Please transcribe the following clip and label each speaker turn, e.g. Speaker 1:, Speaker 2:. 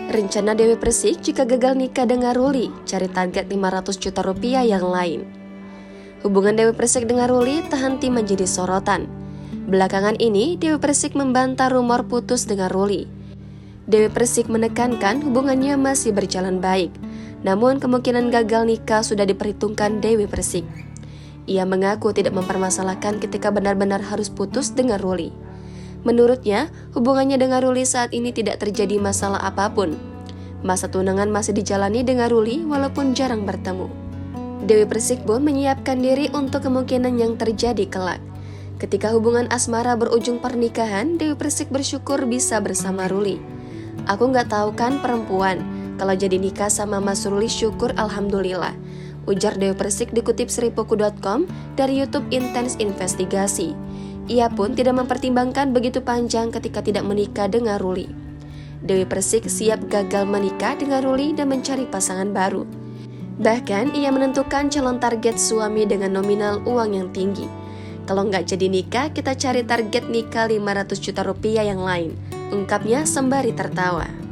Speaker 1: Rencana Dewi Persik jika gagal nikah dengan Ruli, cari target 500 juta rupiah yang lain. Hubungan Dewi Persik dengan Ruli tak henti menjadi sorotan. Belakangan ini, Dewi Persik membantah rumor putus dengan Ruli. Dewi Persik menekankan hubungannya masih berjalan baik, namun kemungkinan gagal nikah sudah diperhitungkan Dewi Persik. Ia mengaku tidak mempermasalahkan ketika benar-benar harus putus dengan Ruli. Menurutnya, hubungannya dengan Ruli saat ini tidak terjadi masalah apapun. Masa tunangan masih dijalani dengan Ruli walaupun jarang bertemu. Dewi Persik pun menyiapkan diri untuk kemungkinan yang terjadi kelak. Ketika hubungan asmara berujung pernikahan, Dewi Persik bersyukur bisa bersama Ruli. Aku nggak tahu kan perempuan, kalau jadi nikah sama Mas Ruli syukur alhamdulillah. Ujar Dewi Persik dikutip seripoku.com dari YouTube Intens Investigasi. Ia pun tidak mempertimbangkan begitu panjang ketika tidak menikah dengan Ruli. Dewi Persik siap gagal menikah dengan Ruli dan mencari pasangan baru. Bahkan ia menentukan calon target suami dengan nominal uang yang tinggi. Kalau nggak jadi nikah, kita cari target nikah 500 juta rupiah yang lain, ungkapnya sembari tertawa.